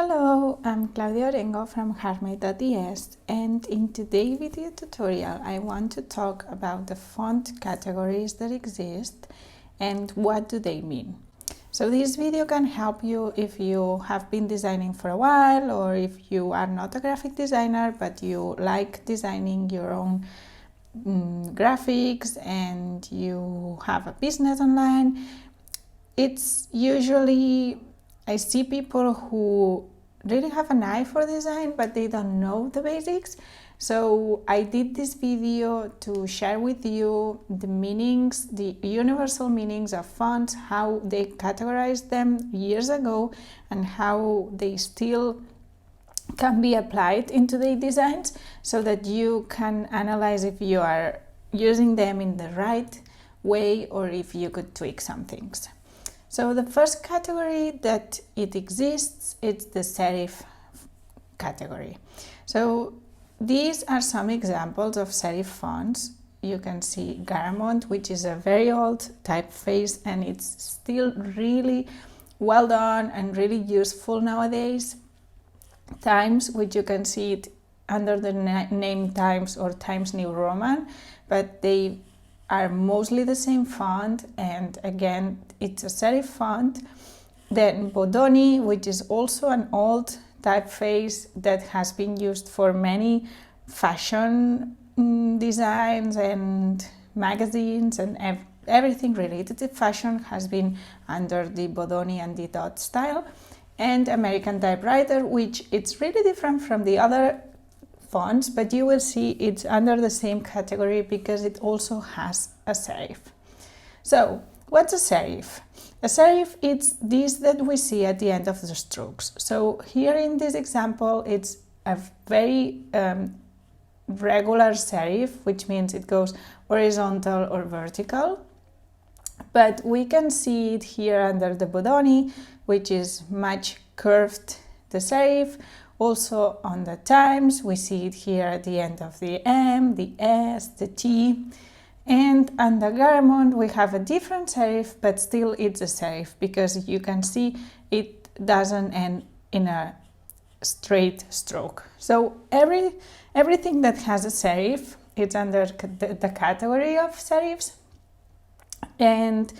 Hello, I'm Claudia Orengo from Heartmade.es, and in today's video tutorial I want to talk about the font categories that exist and what do they mean. So this video can help you if you have been designing for a while, or if you are not a graphic designer but you like designing your own graphics and you have a business online. It's usually, I see people who really have an eye for design, but they don't know the basics. So I did this video to share with you the meanings, the universal meanings of fonts, how they categorized them years ago, and how they still can be applied into the designs, so that you can analyze if you are using them in the right way or if you could tweak some things. So the first category that it exists, it's the serif category. So these are some examples of serif fonts. You can see Garamond, which is a very old typeface, and it's still really well done and really useful nowadays. Times, which you can see it under the name Times or Times New Roman, but they are mostly the same font, and again it's a serif font. Then Bodoni, which is also an old typeface that has been used for many fashion designs and magazines, and everything related to fashion has been under the Bodoni and the dot style. And American Typewriter, which it's really different from the other fonts, but you will see it's under the same category because it also has a serif. So what's a serif? A serif is this that we see at the end of the strokes. So here in this example, it's a very regular serif, which means it goes horizontal or vertical. But we can see it here under the Bodoni, which is much curved, the serif. Also on the Times, we see it here at the end of the M, the S, the T. And on the Garamond, we have a different serif, but still it's a serif, because you can see it doesn't end in a straight stroke. So everything that has a serif, it's under the category of serifs. And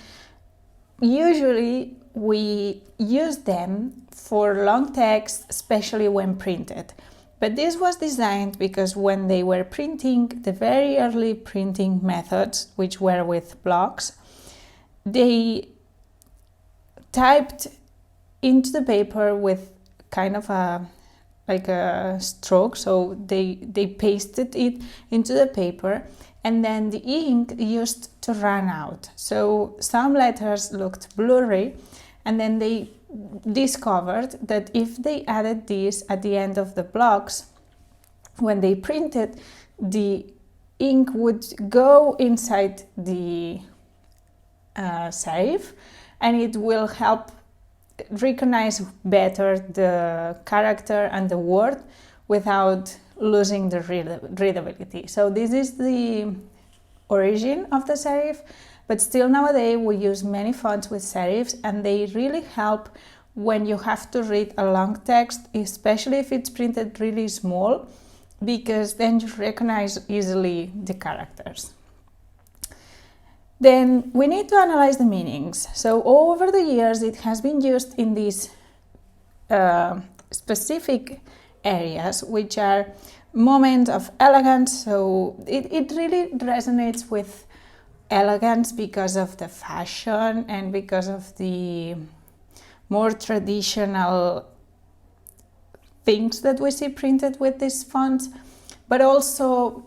usually we use them for long text, especially when printed. But this was designed because when they were printing, the very early printing methods, which were with blocks, they typed into the paper with kind of like a stroke, so they pasted it into the paper, and then the ink used to run out. So some letters looked blurry, and then they discovered that if they added this at the end of the blocks, when they printed, the ink would go inside the serif, and it will help recognize better the character and the word without losing the readability. So this is the origin of the serif, but still nowadays we use many fonts with serifs, and they really help when you have to read a long text, especially if it's printed really small, because then you recognize easily the characters. Then we need to analyze the meanings. So over the years it has been used in these specific areas, which are moments of elegance. So it really resonates with elegance because of the fashion and because of the more traditional things that we see printed with these fonts. But also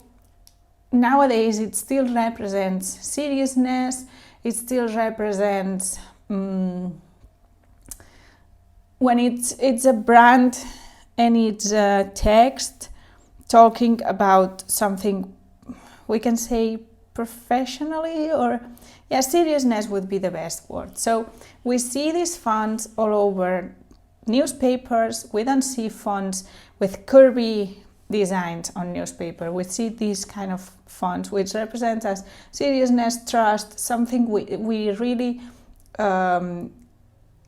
nowadays it still represents seriousness, it still represents when it's a brand and it's a text talking about something, we can say professionally, or seriousness would be the best word. So we see these fonts all over newspapers. We don't see fonts with curvy designs on newspaper. We see these kind of fonts which represent as seriousness, trust, something we really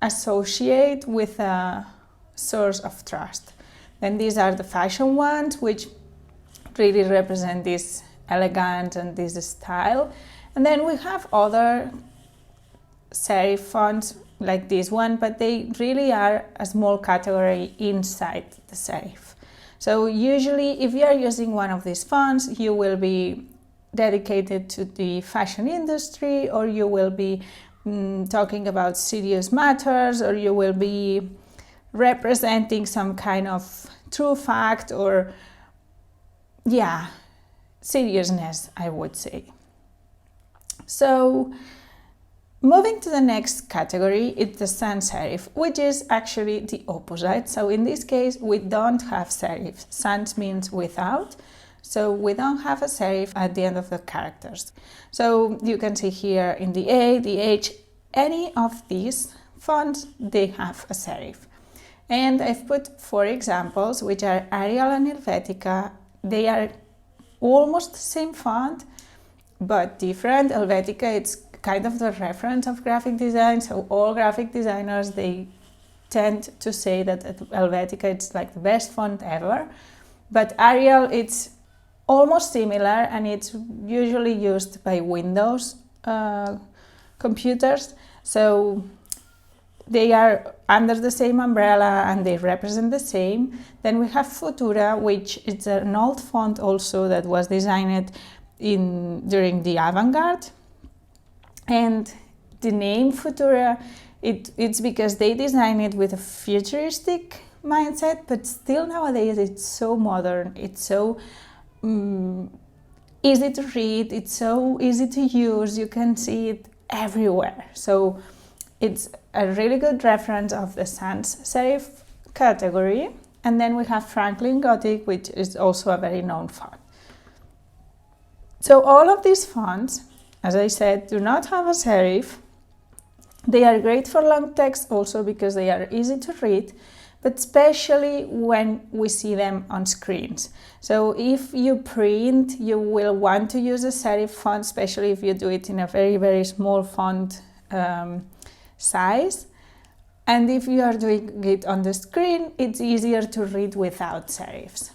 associate with a source of trust. Then these are the fashion ones, which really represent this elegance and this style. And then we have other serif fonts like this one, but they really are a small category inside the serif. So usually if you are using one of these fonts, you will be dedicated to the fashion industry, or you will be talking about serious matters, or you will be representing some kind of true fact, or seriousness, I would say. So moving to the next category, it's the sans serif, which is actually the opposite. So in this case, we don't have serif. Sans means without. So we don't have a serif at the end of the characters. So you can see here in the A, the H, any of these fonts, they have a serif. And I've put 4 examples, which are Arial and Helvetica. They are almost the same font, but different. Helvetica, it's kind of the reference of graphic design. So all graphic designers, they tend to say that Helvetica, it's like the best font ever. But Arial, it's almost similar, and it's usually used by Windows computers. So they are under the same umbrella and they represent the same. Then we have Futura, which is an old font also that was designed during the avant-garde. And the name Futura, it's because they designed it with a futuristic mindset, but still nowadays it's so modern, it's so easy to read, it's so easy to use, you can see it everywhere. So it's a really good reference of the sans serif category. And then we have Franklin Gothic, which is also a very known font. So all of these fonts, as I said, do not have a serif. They are great for long text also because they are easy to read, but especially when we see them on screens. So if you print, you will want to use a serif font, especially if you do it in a very, very small font size. And if you are doing it on the screen, it's easier to read without serifs.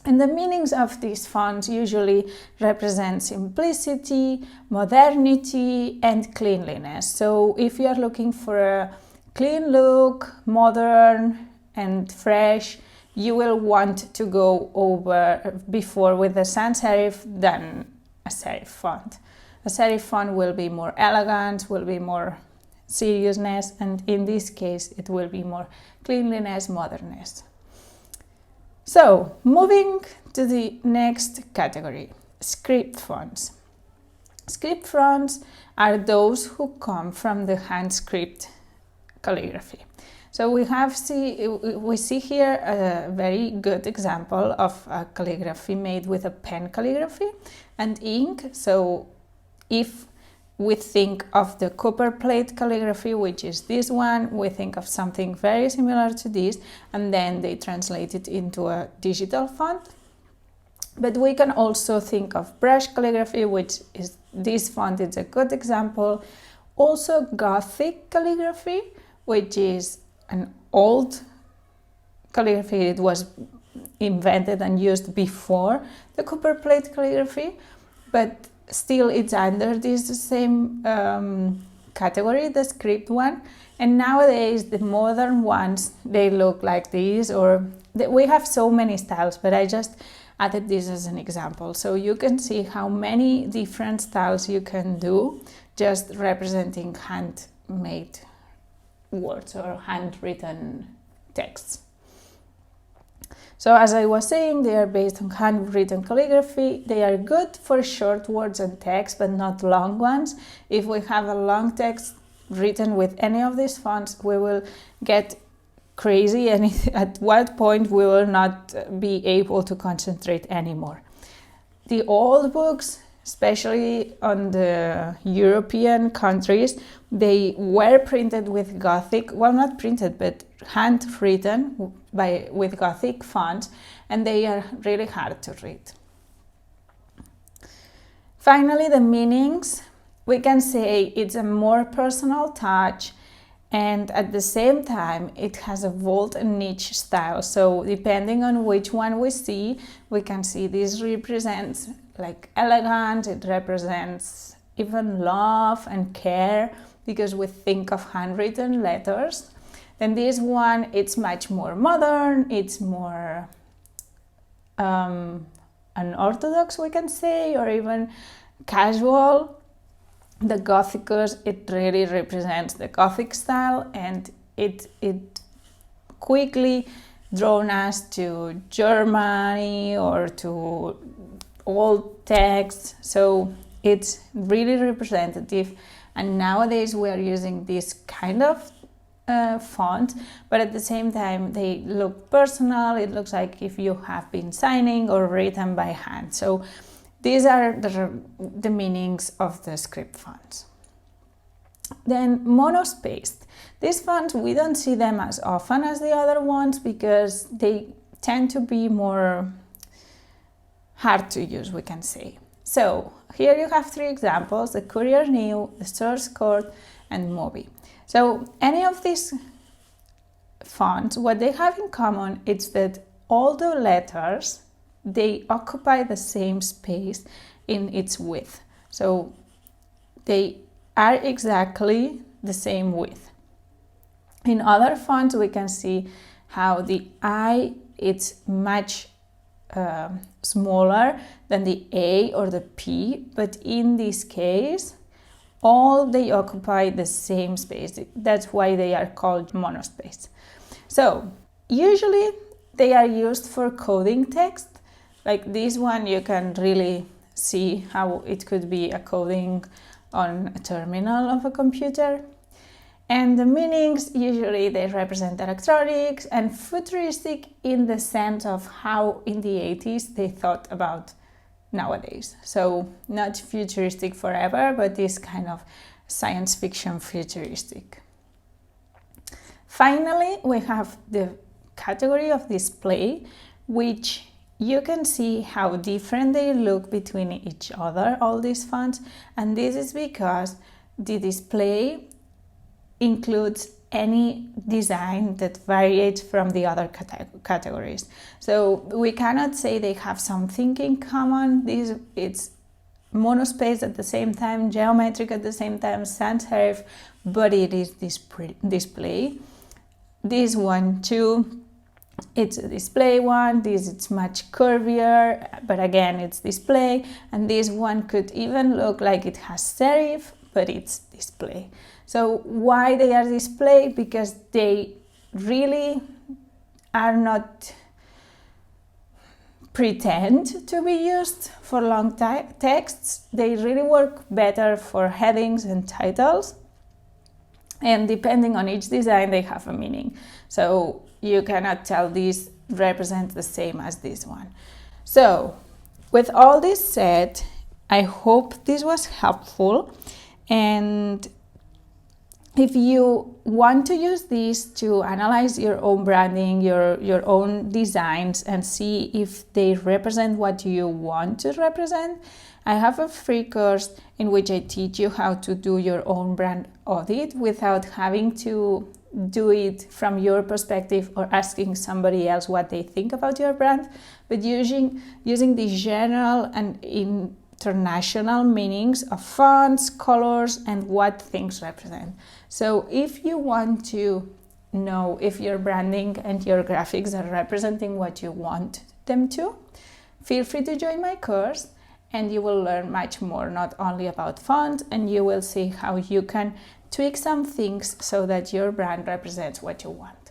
And the meanings of these fonts usually represent simplicity, modernity, and cleanliness. So if you are looking for a clean look, modern and fresh, you will want to go before with a sans serif than a serif font. A serif font will be more elegant, will be more seriousness, and in this case it will be more cleanliness, modernness. So moving to the next category, script fonts. Script fonts are those who come from the hand script calligraphy. So we see here a very good example of a calligraphy made with a pen calligraphy and ink. So if we think of the copperplate calligraphy, which is this one, we think of something very similar to this, and then they translate it into a digital font. But we can also think of brush calligraphy, which is this font, it's a good example. Also Gothic calligraphy, which is an old calligraphy. It was invented and used before the copperplate calligraphy, but still it's under this same category, the script one. And nowadays the modern ones, they look like this, or we have so many styles, but I just added this as an example. So you can see how many different styles you can do just representing handmade words or handwritten texts. So as I was saying, they are based on handwritten calligraphy. They are good for short words and text, but not long ones. If we have a long text written with any of these fonts, we will get crazy, and at what point we will not be able to concentrate anymore. The old books, especially on the European countries, they were printed with Gothic, well, not printed, but handwritten with Gothic fonts, and they are really hard to read. Finally, the meanings, we can say it's a more personal touch, and at the same time it has a bold and niche style. So depending on which one we see, we can see this represents like elegant, it represents even love and care, because we think of handwritten letters. Then this one, it's much more modern, it's more unorthodox, we can say, or even casual. The Gothicus, it really represents the Gothic style, and it quickly drawn us to Germany or to old texts. So it's really representative, and nowadays we are using this kind of font, but at the same time they look personal. It looks like if you have been signing or written by hand. So these are the meanings of the script fonts. Then monospaced. These fonts, we don't see them as often as the other ones because they tend to be more hard to use, we can say. So here you have 3 examples: the Courier New, the Source Code, and MOBY. So any of these fonts, what they have in common is that all the letters, they occupy the same space in its width. So they are exactly the same width. In other fonts, we can see how the I is much smaller than the A or the P, but in this case, all they occupy the same space. That's why they are called monospace. So usually they are used for coding text. Like this one, you can really see how it could be a coding on a terminal of a computer. And the meanings, usually they represent electronics and futuristic in the sense of how in the 80s they thought about nowadays. So not futuristic forever, but this kind of science fiction futuristic. Finally, we have the category of display, which you can see how different they look between each other, all these fonts, and this is because the display includes any design that varies from the other categories. So we cannot say they have something in common. It's monospace at the same time, geometric at the same time, sans serif, but it is display. This one too, it's a display one. This it's much curvier, but again it's display. And this one could even look like it has serif, but it's display. So why they are display? Because they really are not pretend to be used for long texts. They really work better for headings and titles. And depending on each design, they have a meaning. So you cannot tell this represents the same as this one. So with all this said, I hope this was helpful. And if you want to use this to analyze your own branding, your own designs, and see if they represent what you want to represent, I have a free course in which I teach you how to do your own brand audit without having to do it from your perspective or asking somebody else what they think about your brand, but using the general and international meanings of fonts, colors, and what things represent. So if you want to know if your branding and your graphics are representing what you want them to, feel free to join my course, and you will learn much more, not only about font, and you will see how you can tweak some things so that your brand represents what you want.